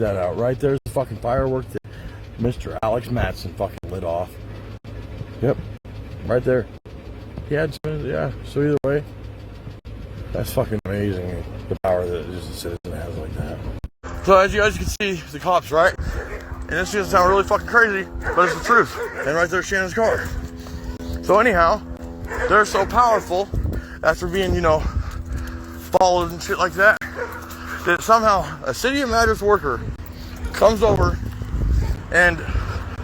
that out. Right there's the fucking firework that Mr. Alex Matson fucking lit off. Yep. Right there. He had some, yeah. So either way, that's fucking amazing, the power that just a citizen has like that. So as you guys can see, the cops, right? And this is gonna sound really fucking crazy, but it's the truth. And right there's Shannon's car. So anyhow, they're so powerful after being, followed and shit like that, that somehow a City of Madras worker comes over and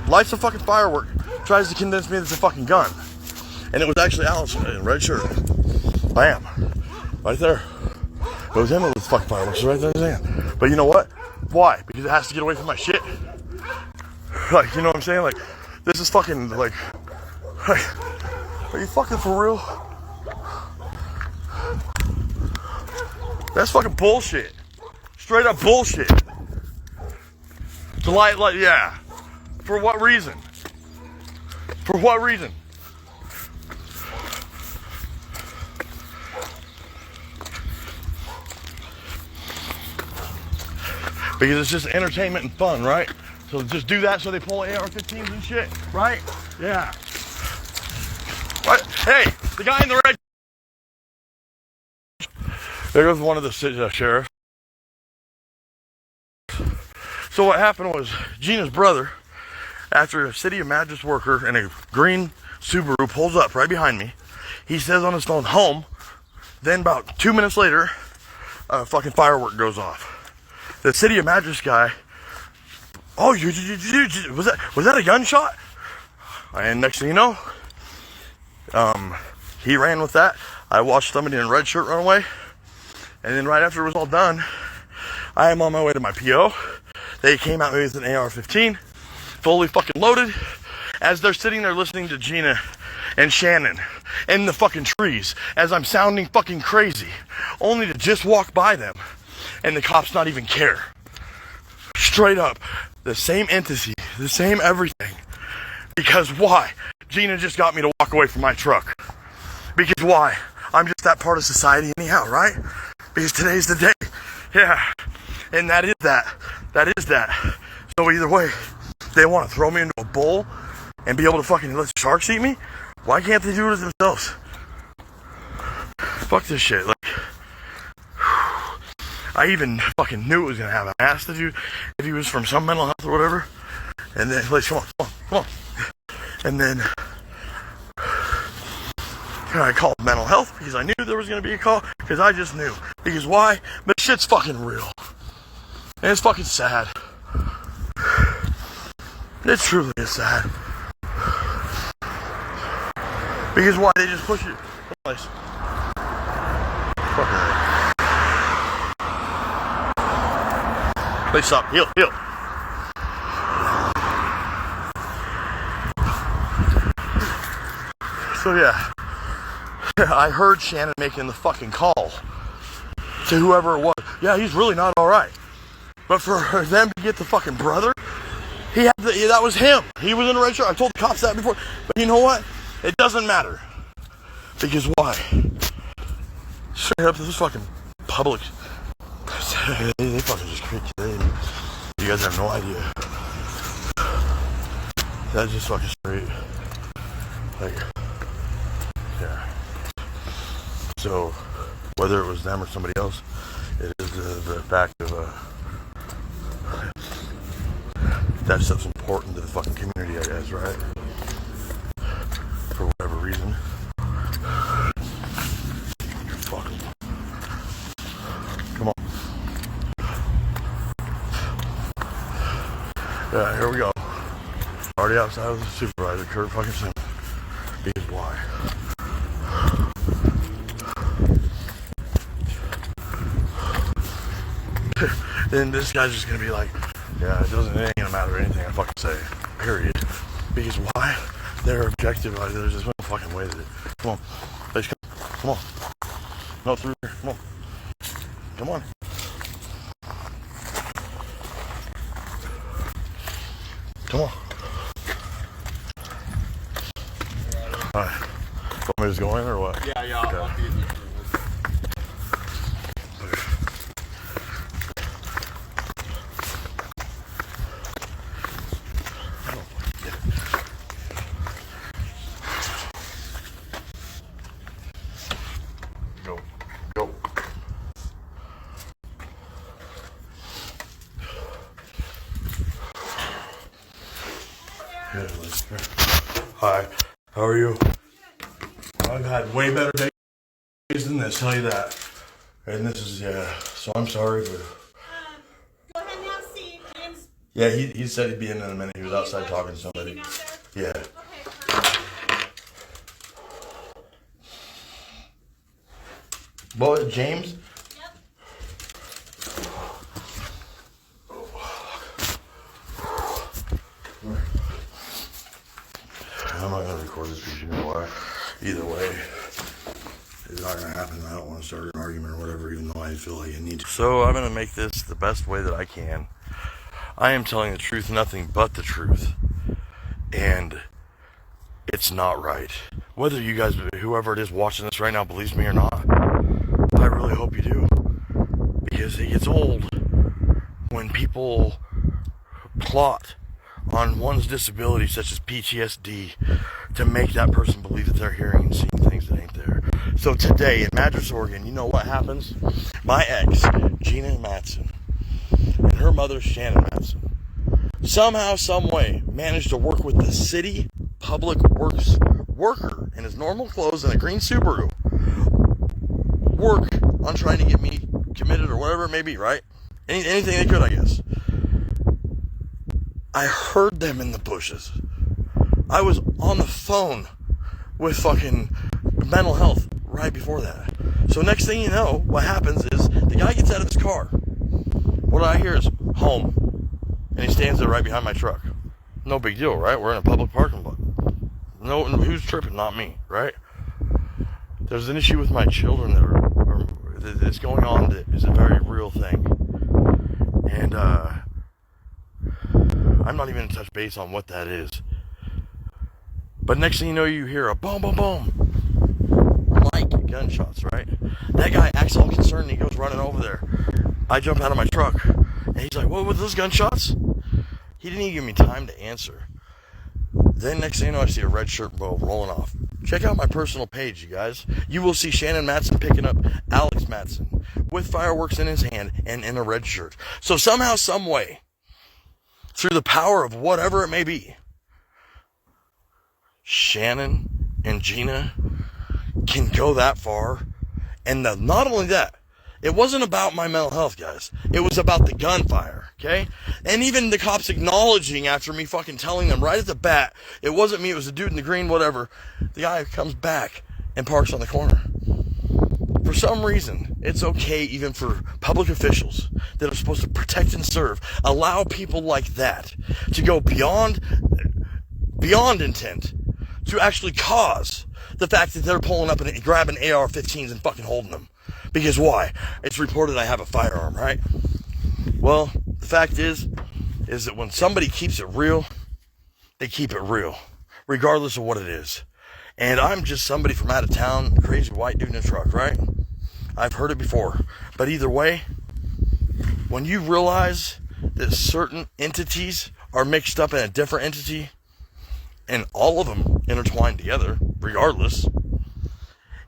lights a fucking firework, tries to convince me that it's a fucking gun. And it was actually Alex in a red shirt. Bam. Right there. It was him with the fucking fireworks right there in his hand. But you know what? Why? Because it has to get away from my shit. Like, you know what I'm saying? Like, this is fucking, like, are you fucking for real? That's fucking bullshit. Straight up bullshit. To light, yeah. For what reason? For what reason? Because it's just entertainment and fun, right? So just do that so they pull AR-15s and shit, right? Yeah. What? Hey, the guy in the red. There goes one of the sheriffs. So what happened was Gina's brother, after a City of Madras worker in a green Subaru pulls up right behind me, he says on his phone, home. Then about 2 minutes later, a fucking firework goes off. The City of Madras guy, oh, was that a gunshot? And next thing you know, he ran with that. I watched somebody in a red shirt run away. And then right after it was all done, I am on my way to my PO. They came out with an AR-15, fully fucking loaded, as they're sitting there listening to Gina and Shannon in the fucking trees, as I'm sounding fucking crazy, only to just walk by them, and the cops not even care. Straight up, the same entity, the same everything. Because why? Gina just got me to walk away from my truck. Because why? I'm just that part of society anyhow, right? Because today's the day. Yeah. And that is that. That is that. So either way, they want to throw me into a bowl and be able to fucking let sharks eat me? Why can't they do it themselves? Fuck this shit. Like, I even fucking knew it was gonna happen. I asked if he was from some mental health or whatever. And then, like, come on. And then I called mental health because I knew there was gonna be a call. Because I just knew. Because why? But shit's fucking real. And it's fucking sad. It truly is sad. Because why? They just push it. Place. Fucking. Please stop. Heal. So yeah. I heard Shannon making the fucking call to whoever it was. Yeah, he's really not alright. But for them to get the fucking brother, that was him. He was in a red shirt. I told the cops that before. But you know what? It doesn't matter. Because why? Straight up, this is fucking public. They fucking just creep today. You guys have no idea. That's just fucking straight. Like, yeah. So, whether it was them or somebody else, it is the fact of that stuff's important to the fucking community, I guess, right? For whatever reason. Fucking. Come on. Yeah, here we go. Already outside of the supervisor, Kurt fucking Simmons. Because why? Then this guy's just gonna be like, yeah, it ain't gonna matter anything I fucking say. Period. Because why? They're objective. There's just no fucking way that it. Come on. Let's come on. No, through here. Come on. Come on. Come on. Alright. Want me to just go in or what? Yeah, Okay. I'll be in there. Good, hi, how are you? I've had way better days than this, tell you that. And this is, yeah, so I'm sorry, but... Go ahead and have a seat, James. Yeah, he said he'd be in a minute. He was outside talking to somebody. Yeah. Okay. Well, James? Yep. I'm not going to record this because you know why. Either way, it's not going to happen. I don't want to start an argument or whatever, even though I feel like I need to. So I'm going to make this the best way that I can. I am telling the truth, nothing but the truth. And it's not right. Whether you guys, whoever it is watching this right now, believes me or not, I really hope you do. Because it gets old when people plot on one's disability, such as PTSD, to make that person believe that they're hearing and seeing things that ain't there. So today in Madras, Oregon, you know what happens? My ex, Gina Matson, and her mother, Shannon Matson, somehow, some way, managed to work with the city public works worker in his normal clothes and a green Subaru, work on trying to get me committed or whatever it may be, right? Anything they could, I guess. I heard them in the bushes. I was on the phone with fucking mental health right before that. So next thing you know, what happens is the guy gets out of his car. What I hear is home. And he stands there right behind my truck. No big deal, right? We're in a public parking lot. No, who's tripping? Not me, right? There's an issue with my children that's going on that is a very real thing. And I'm not even in touch base on what that is. But next thing you know, you hear a boom, boom, boom. Like gunshots, right? That guy acts all concerned and he goes running over there. I jump out of my truck and he's like, what were those gunshots? He didn't even give me time to answer. Then next thing you know, I see a red shirt rolling off. Check out my personal page, you guys. You will see Shannon Matson picking up Alex Matson with fireworks in his hand and in a red shirt. So somehow, some way, through the power of whatever it may be, Shannon and Gina can go that far. And not only that, it wasn't about my mental health, guys. It was about the gunfire, okay? And even the cops acknowledging after me fucking telling them right at the bat, it wasn't me, it was the dude in the green, whatever. The guy comes back and parks on the corner. For some reason, it's okay even for public officials that are supposed to protect and serve, allow people like that to go beyond intent to actually cause the fact that they're pulling up and grabbing AR-15s and fucking holding them. Because why? It's reported I have a firearm, right? Well, the fact is that when somebody keeps it real, they keep it real, regardless of what it is. And I'm just somebody from out of town, crazy white dude in a truck, right? I've heard it before. But either way, when you realize that certain entities are mixed up in a different entity, and all of them intertwined together, regardless,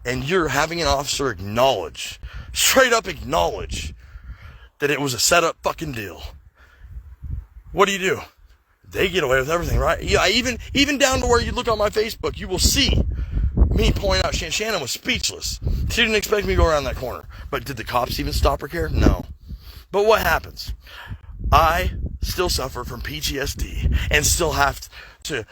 and you're having an officer acknowledge, straight up acknowledge, that it was a set-up fucking deal, what do? They get away with everything, right? Yeah, even down to where you look on my Facebook, you will see me pointing out Shannon was speechless. She didn't expect me to go around that corner. But did the cops even stop or care? No. But what happens? I still suffer from PTSD and still have to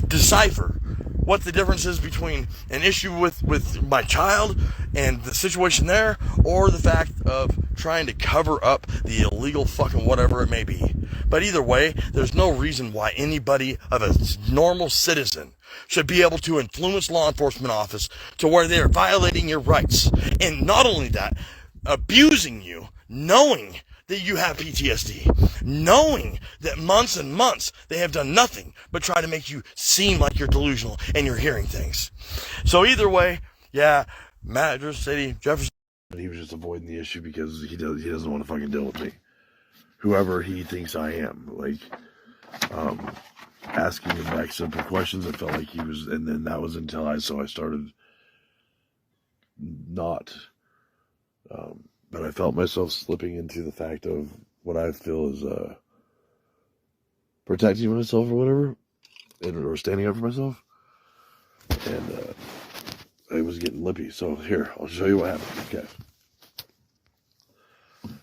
decipher what the difference is between an issue with my child and the situation there, or the fact of trying to cover up the illegal fucking whatever it may be. But either way, there's no reason why anybody of a normal citizen should be able to influence law enforcement office to where they're violating your rights. And not only that, abusing you, knowing that you have PTSD, knowing that months and months they have done nothing but try to make you seem like you're delusional and you're hearing things. So either way, yeah, Madras City, Jefferson. He was just avoiding the issue because he doesn't want to fucking deal with me, whoever he thinks I am. Like, asking him back simple questions, I felt like he was, and then that was until I started not. But I felt myself slipping into the fact of what I feel is protecting myself or whatever. or standing up for myself, and I was getting lippy. So here, I'll show you what happened. Okay.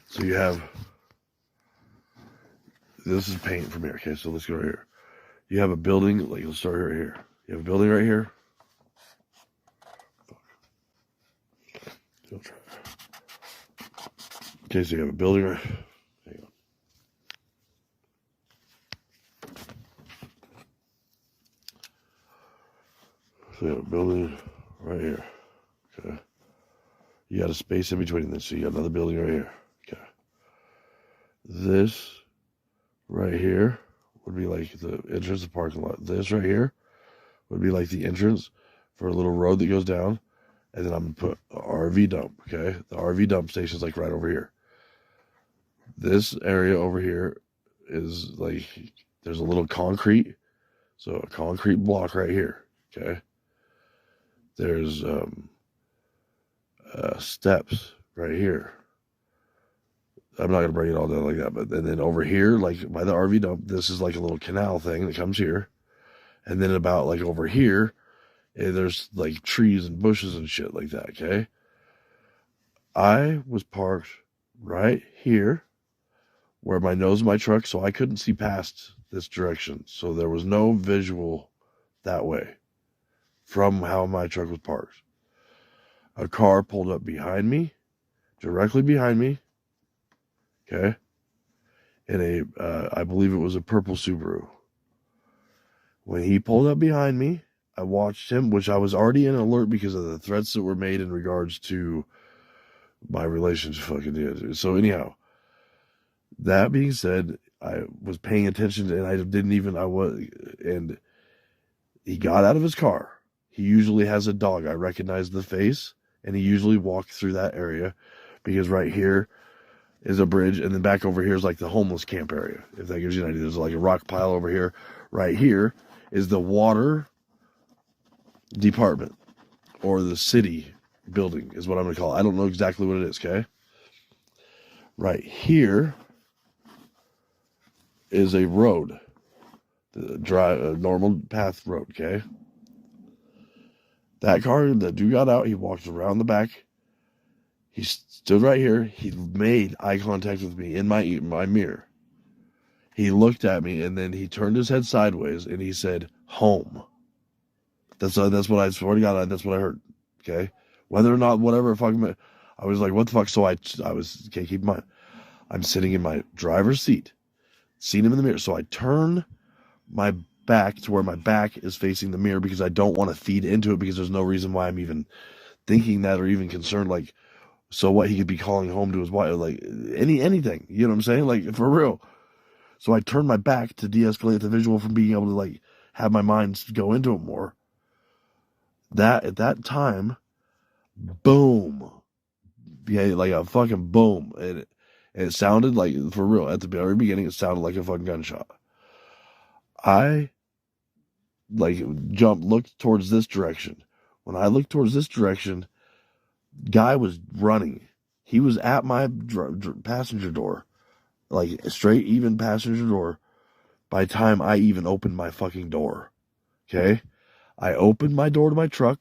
So you have, this is paint from here. Okay, so let's go right here. You have a building, like let's start right here. You have a building right here. Okay, so you have a building right. Hang on. So you have a building right here. Okay. You got a space in between this, so you got another building right here. Okay. This right here would be like the entrance to the parking lot. This right here would be like the entrance for a little road that goes down. And then I'm going to put an RV dump, okay? The RV dump station's like right over here. This area over here is like, there's a little concrete. So a concrete block right here, okay? There's steps right here. I'm not going to bring it all down like that. But and then over here, like by the RV dump, this is like a little canal thing that comes here. And then about like over here, there's like trees and bushes and shit like that, okay? I was parked right here where my nose of my truck, so I couldn't see past this direction. So there was no visual that way from how my truck was parked. A car pulled up behind me, directly behind me, okay? In I believe it was a purple Subaru. When he pulled up behind me, I watched him, which I was already in alert because of the threats that were made in regards to my relationship. So anyhow, that being said, I was paying attention and and he got out of his car. He usually has a dog. I recognized the face, and he usually walked through that area because right here is a bridge, and then back over here is like the homeless camp area. If that gives you an idea, there's like a rock pile over here. Right here is the water department, or the city building is what I'm going to call it. I don't know exactly what it is, okay? Right here is a road, a normal path road, okay? That car, that dude got out, he walked around the back, he stood right here, he made eye contact with me in my mirror. He looked at me, and then he turned his head sideways, and he said, home. That's what I swear to God, that's what I heard, okay? Whether or not, whatever fucking, I was like, what the fuck? So I was, okay, keep in mind, I'm sitting in my driver's seat, seen him in the mirror. So I turn my back to where my back is facing the mirror because I don't want to feed into it because there's no reason why I'm even thinking that or even concerned. Like, so what, he could be calling home to his wife, like anything, you know what I'm saying? Like, for real. So I turned my back to de-escalate the visual from being able to like have my mind go into it more. That at that time, boom, yeah, like a fucking boom, and it sounded like, for real, at the very beginning, it sounded like a fucking gunshot. I like looked towards this direction. When I looked towards this direction, guy was running. He was at my passenger door, like straight even passenger door. By the time I even opened my fucking door, okay, I opened my door to my truck.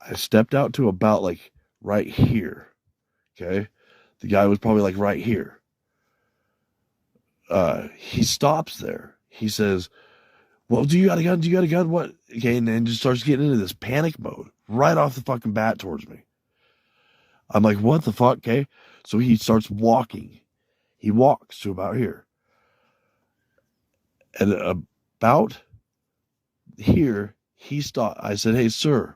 I stepped out to about like right here. Okay. The guy was probably like right here. He stops there. He says, well, do you got a gun? Do you got a gun? What? Okay. And then just starts getting into this panic mode right off the fucking bat towards me. I'm like, what the fuck? Okay. So he starts walking. He walks to about here. And about here, he stopped. I said, hey, sir,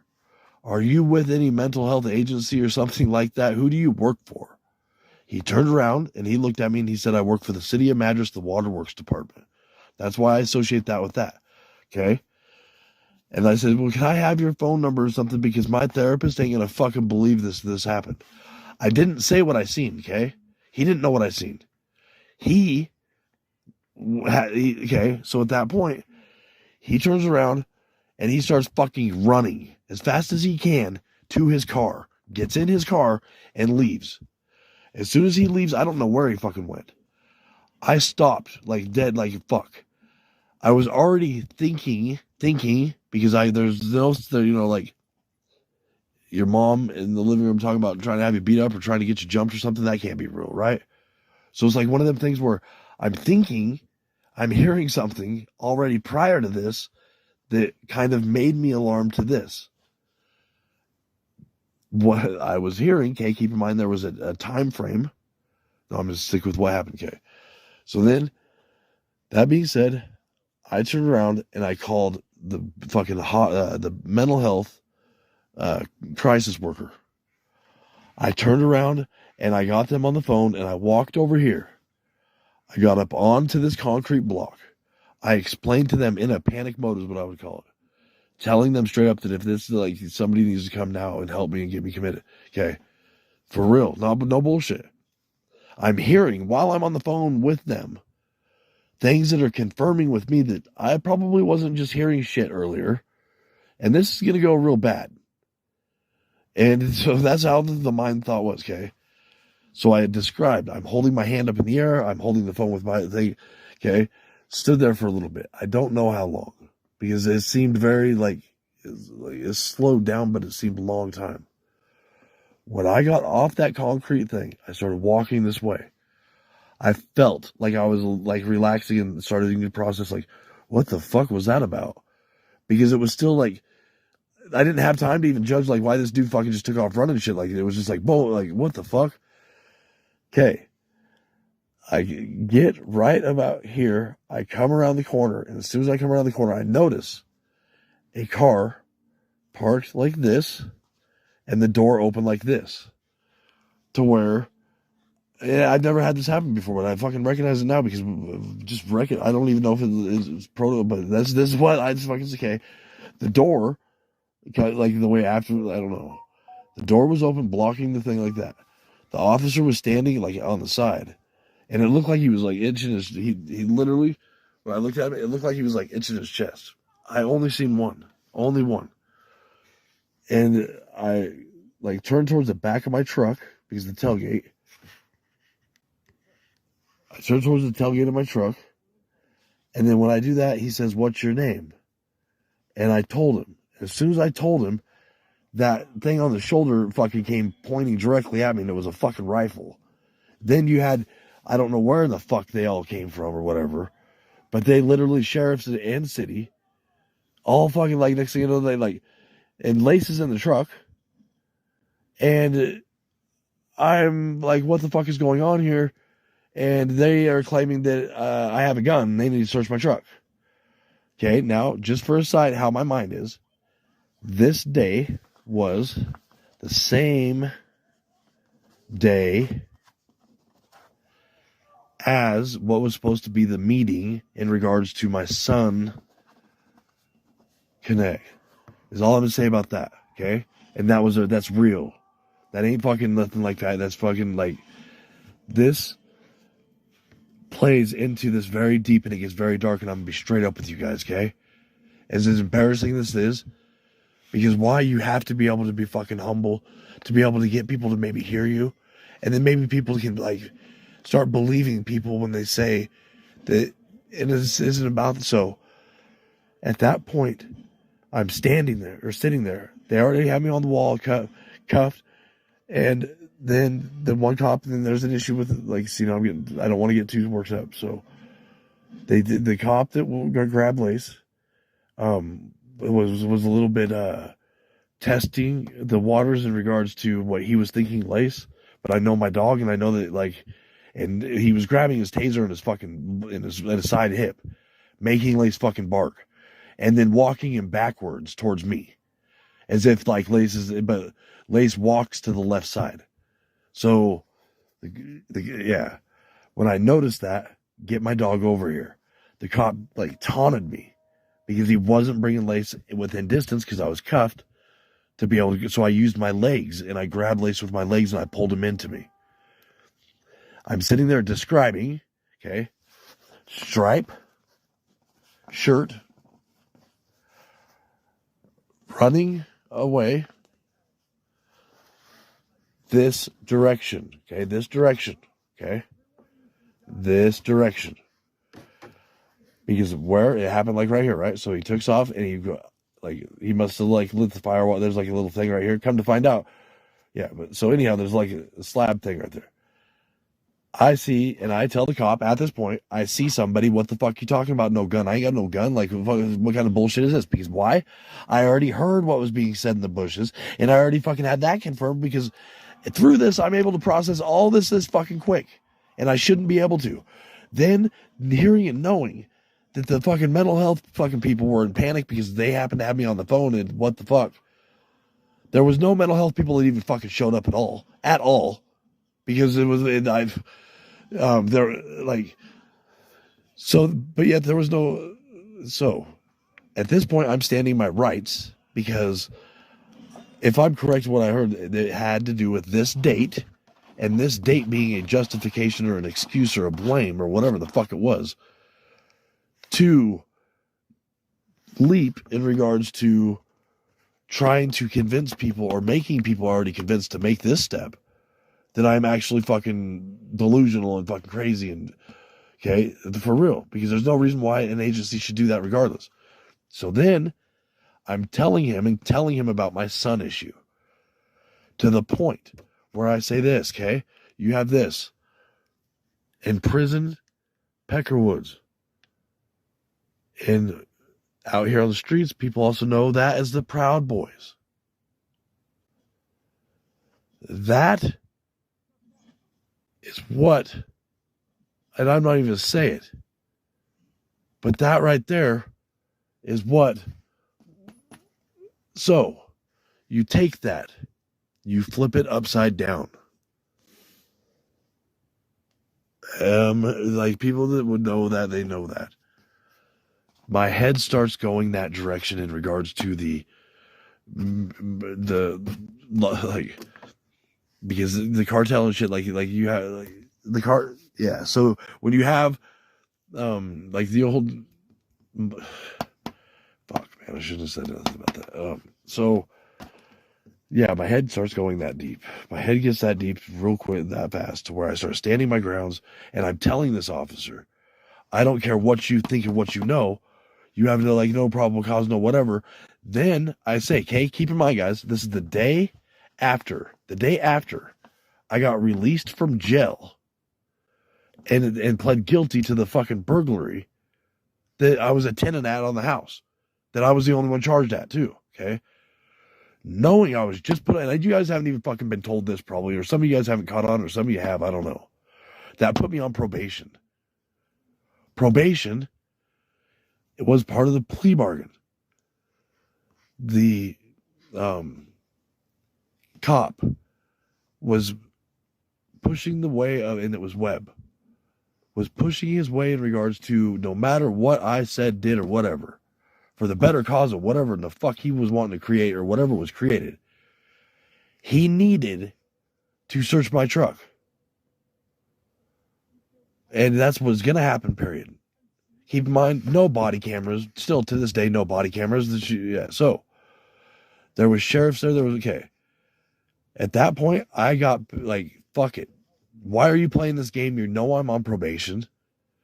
are you with any mental health agency or something like that? Who do you work for? He turned around and he looked at me and he said, I work for the city of Madras, the waterworks department. That's why I associate that with that. Okay. And I said, well, can I have your phone number or something? Because my therapist ain't going to fucking believe this happened. I didn't say what I seen. Okay. He didn't know what I seen. Okay. So at that point, he turns around and he starts fucking running as fast as he can to his car, gets in his car and leaves. As soon as he leaves, I don't know where he fucking went. I stopped like dead, like fuck. I was already thinking, because there's no, like your mom in the living room talking about trying to have you beat up or trying to get you jumped or something. That can't be real, right? So it's like one of them things where I'm hearing something already prior to this that kind of made me alarmed to this. What I was hearing, okay, keep in mind there was a time frame. No, I'm going to stick with what happened, okay. So then, that being said, I turned around and I called the fucking the mental health crisis worker. I turned around and I got them on the phone and I walked over here. I got up onto this concrete block. I explained to them in a panic mode is what I would call it. Telling them straight up that if this is like somebody needs to come now and help me and get me committed. Okay. For real. No bullshit. I'm hearing while I'm on the phone with them things that are confirming with me that I probably wasn't just hearing shit earlier. And this is going to go real bad. And so that's how the mind thought was, okay? So I had described, I'm holding my hand up in the air. I'm holding the phone with my thing, okay? Stood there for a little bit. I don't know how long because it seemed very it slowed down, but it seemed a long time. When I got off that concrete thing, I started walking this way. I felt like I was like relaxing and starting to process like, what the fuck was that about? Because it was still like, I didn't have time to even judge like why this dude fucking just took off running shit. Like it was just like, like what the fuck? Okay. I get right about here. I come around the corner, and as soon as I come around the corner, I notice a car parked like this and the door open like this to where I've never had this happen before, but I fucking recognize it now because I don't even know if it's proto, but this is what I just fucking say. Okay. The door, like the way after, I don't know. The door was open, blocking the thing like that. The officer was standing like on the side, and it looked like he was like itching his. He literally, when I looked at him, it looked like he was like itching his chest. I only seen only one, and I like turned towards the back of my truck because the tailgate. I turned towards the tailgate of my truck, and then when I do that, he says, "What's your name?" And I told him. As soon as I told him, that thing on the shoulder fucking came pointing directly at me, and it was a fucking rifle. Then you had, I don't know where the fuck they all came from or whatever, but they literally, sheriffs and city, all fucking like, next thing you know, they like, and Lace in the truck, and I'm like, what the fuck is going on here? And they are claiming that I have a gun, and they need to search my truck. Okay, now, just for a side, how my mind is, this day was the same day as what was supposed to be the meeting in regards to my son Connect. Is all I'm gonna say about that, okay? And that's real. That ain't fucking nothing like that. That's fucking like, this plays into this very deep and it gets very dark, and I'm gonna be straight up with you guys, okay? As embarrassing this is, because why you have to be able to be fucking humble, to be able to get people to maybe hear you, and then maybe people can like start believing people when they say that it isn't about. So at that point, I'm standing there or sitting there. They already have me on the wall, cuffed, and then the one cop. And then there's an issue with like, I don't want to get too worked up. So they did, the cop that will grab Lace, it was a little bit testing the waters in regards to what he was thinking Lace. But I know my dog, and I know that like, and he was grabbing his taser in his side hip, making Lace fucking bark, and then walking him backwards towards me, as if like but Lace walks to the left side. So, yeah, when I noticed that, get my dog over here. The cop like taunted me because he wasn't bringing Lace within distance because I was cuffed to be able to. So I used my legs, and I grabbed Lace with my legs, and I pulled him into me. I'm sitting there describing, okay, stripe, shirt, running away this direction, okay, this direction. Because where it happened, like right here, right? So he took off and he must have like lit the firewall. There's like a little thing right here. Come to find out. Yeah, but so anyhow, there's like a slab thing right there. I see, and I tell the cop at this point, I see somebody. What the fuck you talking about? No gun. I ain't got no gun. Like, what kind of bullshit is this? Because why? I already heard what was being said in the bushes, and I already fucking had that confirmed because through this, I'm able to process all this fucking quick, and I shouldn't be able to. Then hearing and knowing that the fucking mental health fucking people were in panic because they happened to have me on the phone, and what the fuck? There was no mental health people that even fucking showed up at all, because it was, there, like, so, but yet there was no, so at this point I'm standing my rights, because if I'm correct what I heard, it had to do with this date, and this date being a justification or an excuse or a blame or whatever the fuck it was, to leap in regards to trying to convince people or making people already convinced to make this step, that I'm actually fucking delusional and fucking crazy, and okay, for real, because there's no reason why an agency should do that regardless. So then I'm telling him about my son issue, to the point where I say this, okay, you have this in prison, Peckerwoods, and out here on the streets, people also know that as the Proud Boys. That is what, and I'm not even going to say it, but that right there is what. So you take that, you flip it upside down. Like, people that would know that, they know that. My head starts going that direction in regards to the like, because the cartel and shit, like you have like the car, yeah. So when you have like the old, fuck man, I shouldn't have said anything about that. So yeah, my head starts going that deep. My head gets that deep real quick, that fast, to where I start standing my grounds, and I'm telling this officer, I don't care what you think and what you know. You have no, like, no probable cause, no whatever. Then I say, okay, keep in mind, guys, this is the day after I got released from jail and pled guilty to the fucking burglary that I was attending at on the house, that I was the only one charged at too, okay? Knowing I was just put in, and you guys haven't even fucking been told this probably, or some of you guys haven't caught on, or some of you have, I don't know. That put me on probation. Probation, it was part of the plea bargain. The cop was pushing the way of, and it was Webb, was pushing his way in regards to no matter what I said, did, or whatever, for the better cause of whatever the fuck he was wanting to create or whatever was created, he needed to search my truck. And that's what's going to happen, period. Keep in mind, no body cameras. Still to this day, no body cameras. Yeah, so there was sheriffs there. There was, okay. At that point, I got like, fuck it. Why are you playing this game? You know I'm on probation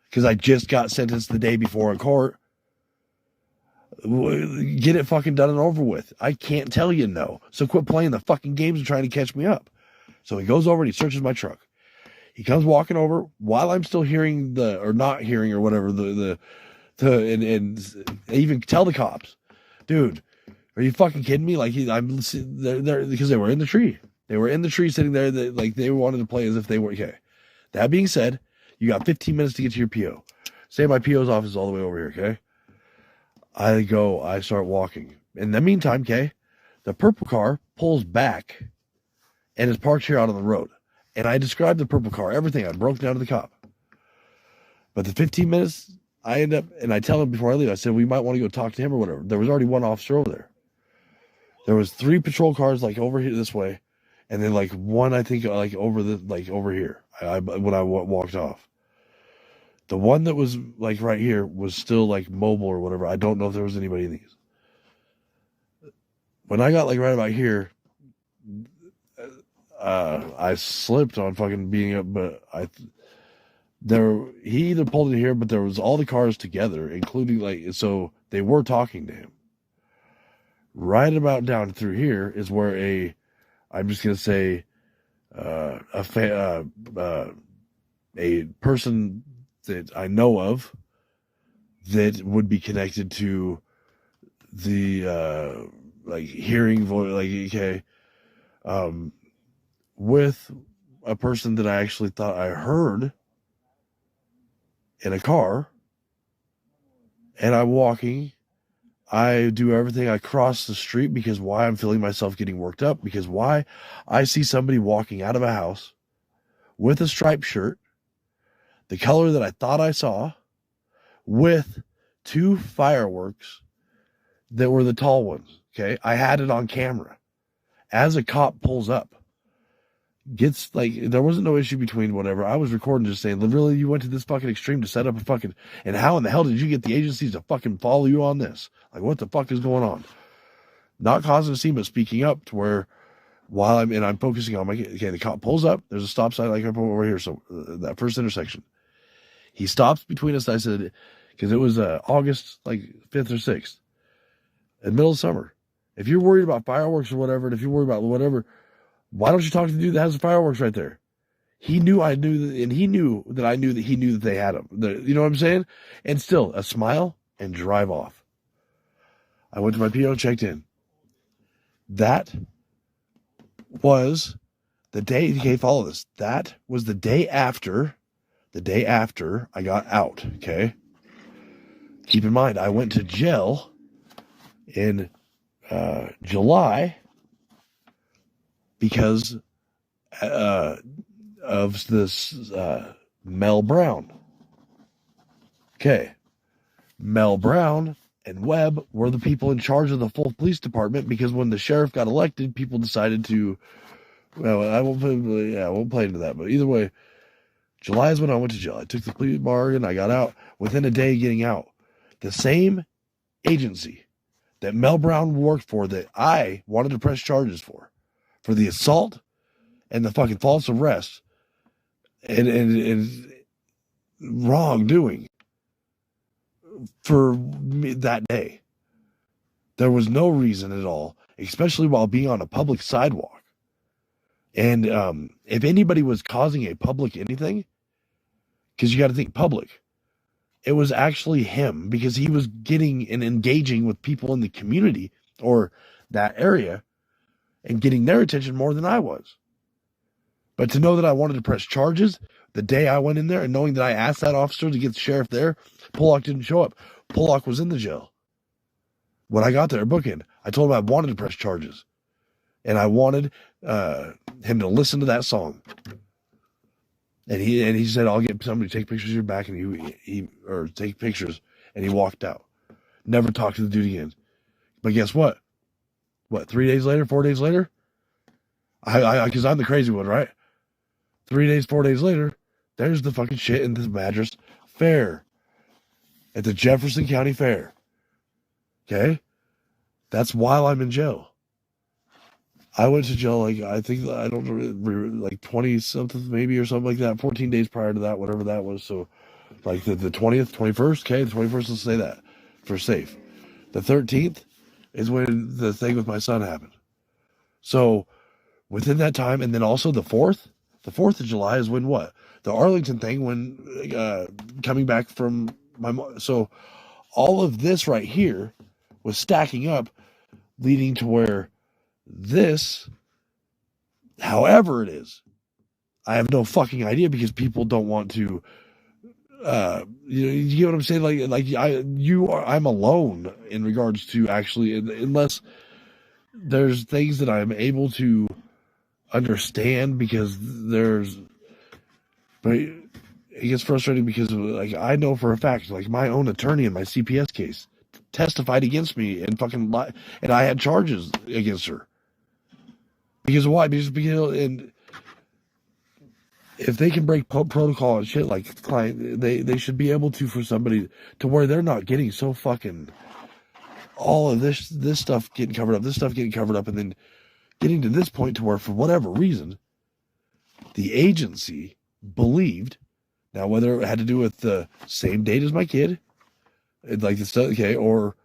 because I just got sentenced the day before in court. Get it fucking done and over with. I can't tell you no. So quit playing the fucking games and trying to catch me up. So he goes over and he searches my truck. He comes walking over while I'm still hearing or not hearing or whatever and even tell the cops, dude, are you fucking kidding me? Like I'm there because they were in the tree. They were in the tree sitting there. Like they wanted to play as if they were okay. That being said, you got 15 minutes to get to your PO. Say my PO's office is all the way over here. Okay. I start walking. In the meantime, okay, the purple car pulls back and is parked here out on the road. And I described the purple car, everything. I broke down to the cop. But the 15 minutes, I end up, and I tell him before I leave, I said, we might want to go talk to him or whatever. There was already one officer over there. There was 3 patrol cars, like, over here this way. And then, like, one, I think, like, over here. When I walked off. The one that was, like, right here was still, like, mobile or whatever. I don't know if there was anybody in these. When I got, like, right about here, I slipped on fucking being up, but he either pulled it here, but there was all the cars together, including like, so they were talking to him. Right about down through here is where I'm just gonna say, a person that I know of that would be connected to the like hearing voice, like okay, with a person that I actually thought I heard in a car, and I'm walking. I do everything. I cross the street because why? I'm feeling myself getting worked up because why? I see somebody walking out of a house with a striped shirt, the color that I thought I saw, with 2 fireworks that were the tall ones. Okay. I had it on camera. As a cop pulls up, gets like, there wasn't no issue between whatever. I was recording just saying, really, you went to this fucking extreme to set up a fucking, and how in the hell did you get the agencies to fucking follow you on this? Like, what the fuck is going on? Not causing a scene, but speaking up to where while I'm focusing on okay, the cop pulls up, there's a stop sign like over here. So that first intersection, he stops between us. I said, because it was August like 5th or 6th, in the middle of summer. If you're worried about fireworks or whatever, and if you're worried about whatever, why don't you talk to the dude that has the fireworks right there? He knew I knew that, and he knew that I knew that he knew that they had them. You know what I'm saying? And still, a smile and drive off. I went to my PO, checked in. That was the day, okay, follow this. That was the day after I got out, okay? Keep in mind, I went to jail in July because of this Mel Brown. Okay. Mel Brown and Webb were the people in charge of the full police department because when the sheriff got elected, people decided to, well, I won't play into that, but either way, July is when I went to jail. I took the plea bargain, I got out. Within a day getting out, the same agency that Mel Brown worked for that I wanted to press charges for the assault and the fucking false arrest and wrongdoing for me that day. There was no reason at all, especially while being on a public sidewalk. And if anybody was causing a public anything, because you got to think public, it was actually him because he was getting and engaging with people in the community or that area and getting their attention more than I was. But to know that I wanted to press charges the day I went in there and knowing that I asked that officer to get the sheriff there, Pollock didn't show up. Pollock was in the jail. When I got there, booking, I told him I wanted to press charges. And I wanted him to listen to that song. And he said, I'll get somebody to take pictures of your back, and he take pictures, and he walked out. Never talked to the dude again. But guess what? 3 days later, 4 days later? Because I'm the crazy one, right? 3 days, 4 days later, there's the fucking shit in the Madras Fair. At the Jefferson County Fair. Okay? That's while I'm in jail. I went to jail, like, I think, I don't know, like 20-something maybe or something like that, 14 days prior to that, whatever that was. So, like the 20th, 21st, okay, the 21st, let's say that, for safe. The 13th is when the thing with my son happened. So, within that time, and then also the 4th of July is when what? The Arlington thing, when coming back from my mom. So, all of this right here was stacking up, leading to where this, however it is, I have no fucking idea because people don't want to, you get what I'm saying? I'm alone in regards to actually, unless there's things that I'm able to understand because but it gets frustrating because like I know for a fact, like my own attorney in my CPS case testified against me and fucking and I had charges against her. Because why? Because and if they can break protocol and shit like client, they should be able to for somebody to where they're not getting so fucking all of this stuff getting covered up, this stuff getting covered up, and then getting to this point to where for whatever reason the agency believed Now, whether it had to do with the same date as my kid, like the stuff, okay, or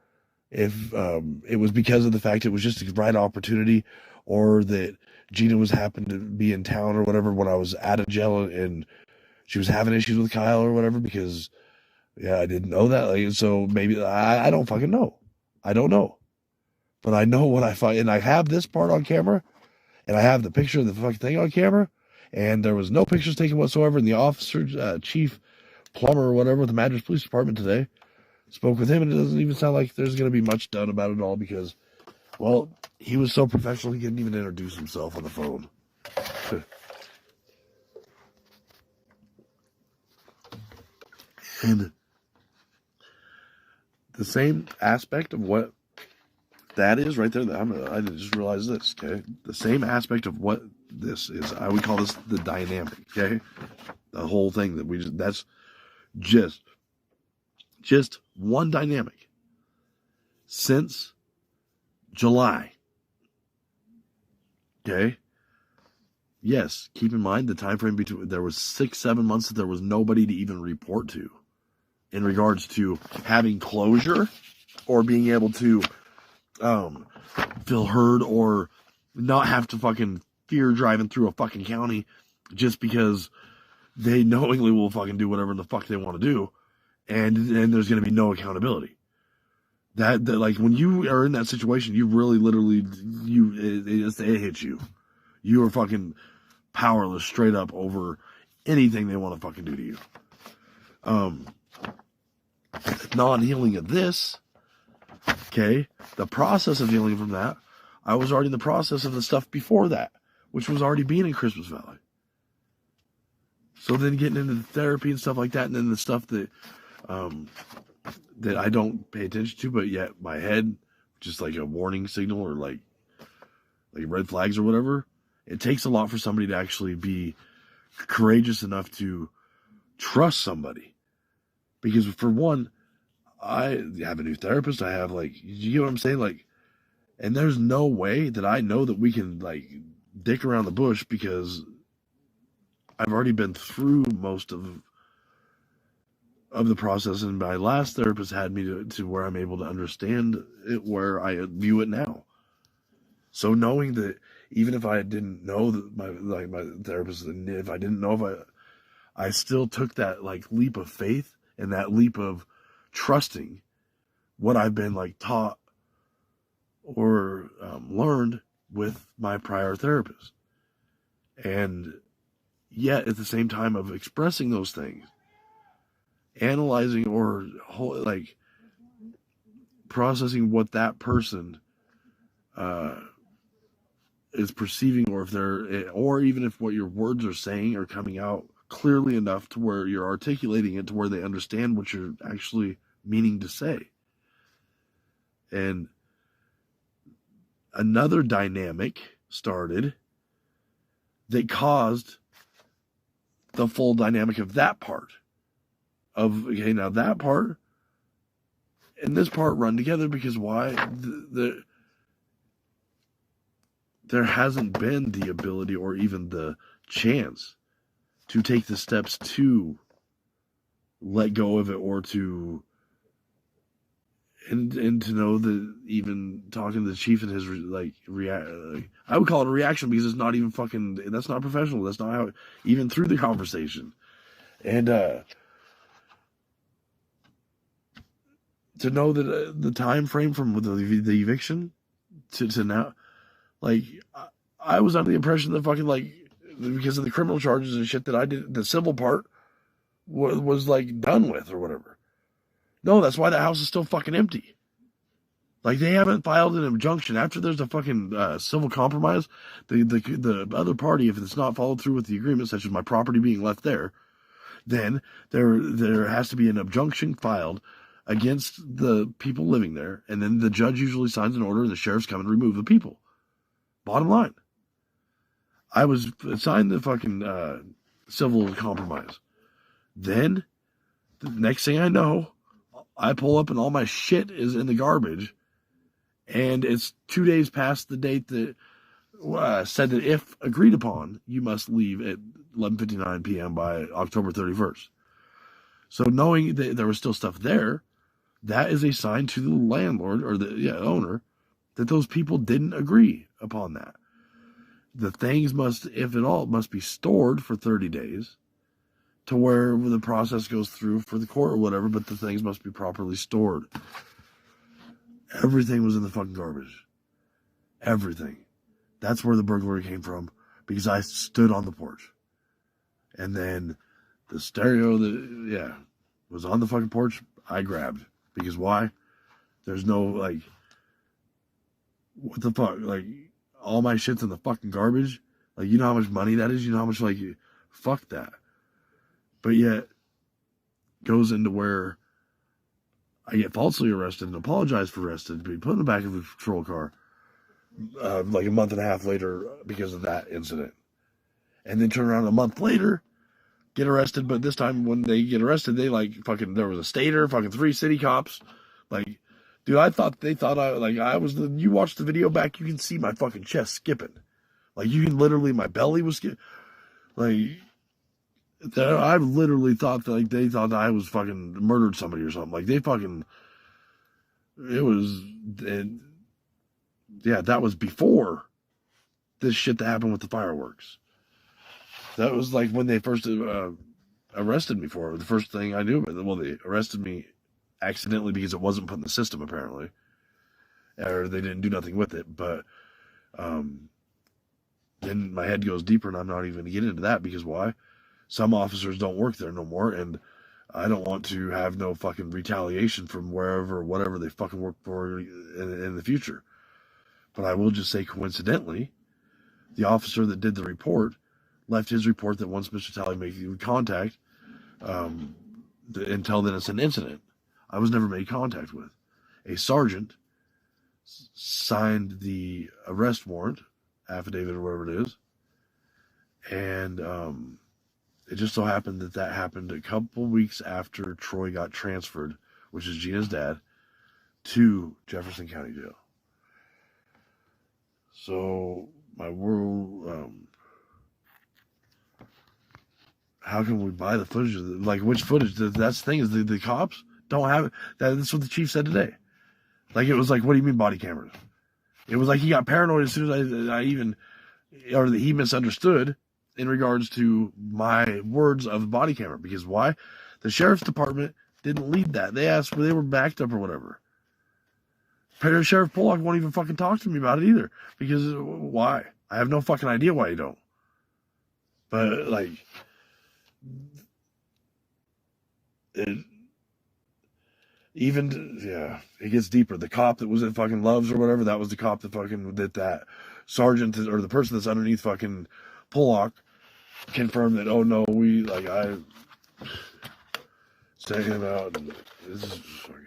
if it was because of the fact it was just the right opportunity, or that Gina was happened to be in town or whatever when I was out of jail and she was having issues with Kyle or whatever, because yeah, I didn't know that. Like, so maybe I don't fucking know. I don't know. But I know what I find, and I have this part on camera, and I have the picture of the fucking thing on camera, and there was no pictures taken whatsoever. And the officer, chief plumber or whatever with the Madras Police Department today spoke with him, and it doesn't even sound like there's going to be much done about it all because, well, he was so professional he couldn't even introduce himself on the phone. And the same aspect of what that is right there, I just realized this, okay? The same aspect of what this is, I would call this the dynamic, okay? The whole thing that that's just one dynamic since July, okay? Yes, keep in mind the time frame between, there was 6-7 months that there was nobody to even report to in regards to having closure or being able to feel heard or not have to fucking fear driving through a fucking county just because they knowingly will fucking do whatever the fuck they want to do, and there's going to be no accountability. That like when you are in that situation, you really literally it hits you. You are fucking powerless straight up over anything they want to fucking do to you. Non-healing of this, okay, the process of healing from that, I was already in the process of the stuff before that, which was already being in Christmas Valley. So then getting into the therapy and stuff like that, and then the stuff that that I don't pay attention to, but yet my head, just like a warning signal or like red flags or whatever, it takes a lot for somebody to actually be courageous enough to trust somebody. Because for one, I have a new therapist. I have you know what I'm saying? Like, and there's no way that I know that we can dick around the bush because I've already been through most of the process, and my last therapist had me to where I'm able to understand it, where I view it now. So knowing that even if I didn't know that my therapist, and if I didn't know if I still took that leap of faith and that leap of trusting what I've been taught or learned with my prior therapist. And yet at the same time of expressing those things, analyzing or processing what that person is perceiving, or if they're, or even if what your words are saying are coming out clearly enough to where you're articulating it to where they understand what you're actually meaning to say. And another dynamic started that caused the full dynamic of that part of, okay, now that part and this part run together because why? There hasn't been the ability or even the chance to take the steps to let go of it, or to and to know that even talking to the chief and his I would call it a reaction because it's not even fucking, that's not professional. That's not how, even through the conversation. And to know that the time frame from the eviction to now, I was under the impression that fucking because of the criminal charges and shit that I did, the civil part was done with or whatever. No, that's why the house is still fucking empty. They haven't filed an injunction after there's a fucking civil compromise. The other party, if it's not followed through with the agreement, such as my property being left there, then there has to be an injunction filed against the people living there, and then the judge usually signs an order and the sheriff's come and remove the people. Bottom line. I was signed the fucking civil compromise. Then, the next thing I know, I pull up and all my shit is in the garbage, and it's 2 days past the date that said that if agreed upon, you must leave at 11:59 p.m. by October 31st. So knowing that there was still stuff there, that is a sign to the landlord or the owner that those people didn't agree upon that. The things must, if at all, must be stored for 30 days to where the process goes through for the court or whatever, but the things must be properly stored. Everything was in the fucking garbage. Everything. That's where the burglary came from, because I stood on the porch. And then the stereo that, was on the fucking porch, I grabbed. Because why? There's no, like, what the fuck? Like, all my shit's in the fucking garbage. Like, you know how much money that is? You know how much, like, fuck that. But yet, goes into where I get falsely arrested and apologize for arrested, be put in the back of the patrol car, like a month and a half later because of that incident. And then turn around a month later, get arrested, but this time when they get arrested, they like fucking, there was a stater, fucking 3 city cops. Like, dude, they thought I was you watch the video back, you can see my fucking chest skipping. Like, you can literally, my belly was skipping. Like, I literally thought that, like, they thought that I was fucking murdered somebody or something. Like, they fucking, that was before this shit that happened with the fireworks. That was like when they first arrested me for it. The first thing I knew, well, they arrested me accidentally because it wasn't put in the system, apparently. Or they didn't do nothing with it. But then my head goes deeper, and I'm not even going to get into that, because why? Some officers don't work there no more, and I don't want to have no fucking retaliation from wherever or whatever they fucking work for in the future. But I will just say, coincidentally, the officer that did the report left his report that once Mr. Talley made contact, until then it's an incident, I was never made contact with. A sergeant signed the arrest warrant, affidavit or whatever it is, and it just so happened that happened a couple weeks after Troy got transferred, which is Gina's dad, to Jefferson County Jail. So my world, how can we buy the footage? Like, which footage? That's the thing, is the cops don't have it. That's what the chief said today. Like, it was like, what do you mean body cameras? It was like he got paranoid as soon as that he misunderstood in regards to my words of the body camera. Because why? The sheriff's department didn't lead that. They asked where they were backed up or whatever. Sheriff Pollock won't even fucking talk to me about it either. Because why? I have no fucking idea why you don't. But, like, it gets deeper. The cop that was at fucking Love's or whatever, that was the cop that fucking did that. Sergeant, or the person that's underneath fucking Pollock, confirmed that, oh no, I sent him out, and this is fucking.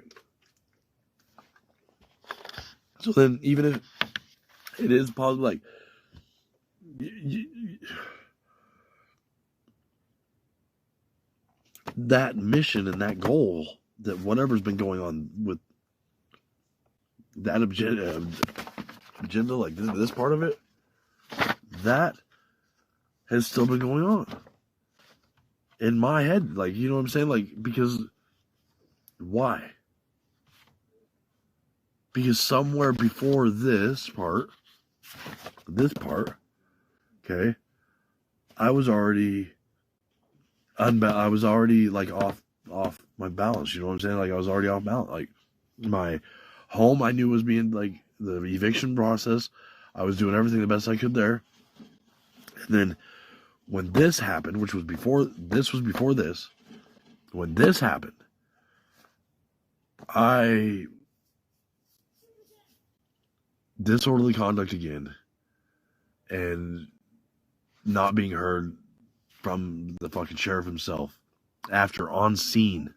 So then, even if it is possible, like, that mission and that goal, that whatever's been going on with that agenda, like this part of it, that has still been going on in my head. Like, you know what I'm saying? Like, because why? Because somewhere before this part, okay, I was already like off my balance. You know what I'm saying? Like, I was already off balance. Like, my home, I knew was being, like, the eviction process, I was doing everything the best I could there. And then when this happened, which was before this, when this happened, disorderly conduct again, and not being heard from the fucking sheriff himself. After, on scene,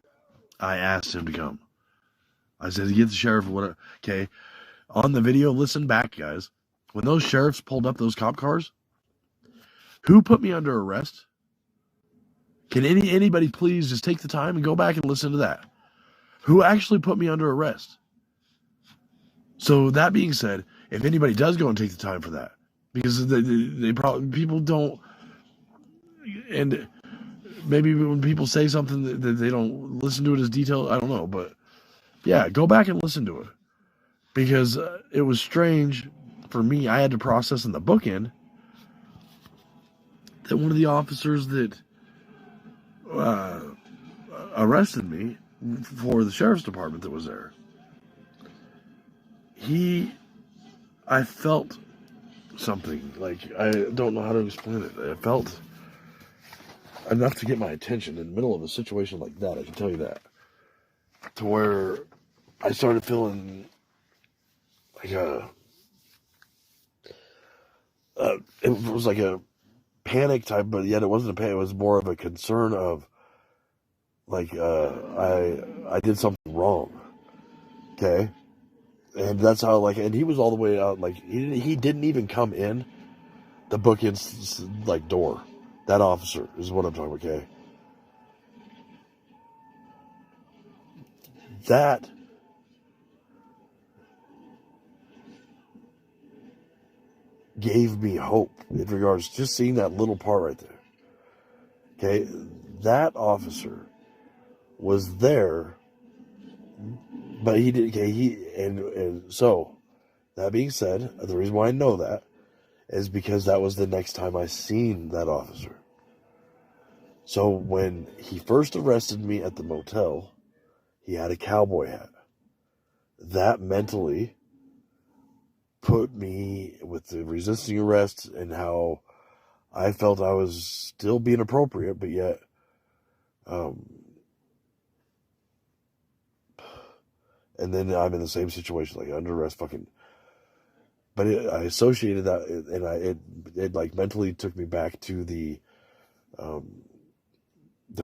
I asked him to come. I said, get the sheriff or whatever. Okay, on the video, listen back, guys. When those sheriffs pulled up those cop cars, who put me under arrest? Can anybody please just take the time and go back and listen to that? Who actually put me under arrest? So that being said, if anybody does go and take the time for that, because they probably, people don't, and maybe when people say something that they don't listen to it as detailed, I don't know. But yeah, go back and listen to it. Because it was strange for me. I had to process in the bookend that one of the officers that arrested me for the sheriff's department that was there, I felt something. Like, I don't know how to explain it. I felt enough to get my attention in the middle of a situation like that, I can tell you that. To where I started feeling like it was like a panic type, but yet it wasn't a panic. It was more of a concern of, like, I did something wrong. Okay? And that's how, like, and he was all the way out, like, he didn't even come in the bookends, like, door. That officer is what I'm talking about, okay? That gave me hope in regards to just seeing that little part right there. Okay? That officer was there, but he did, okay, and so, that being said, the reason why I know that is because that was the next time I seen that officer. So when he first arrested me at the motel, he had a cowboy hat. That mentally put me with the resisting arrest and how I felt I was still being appropriate, but yet, and then I'm in the same situation, like under arrest, fucking. But I associated that, and it like mentally took me back to the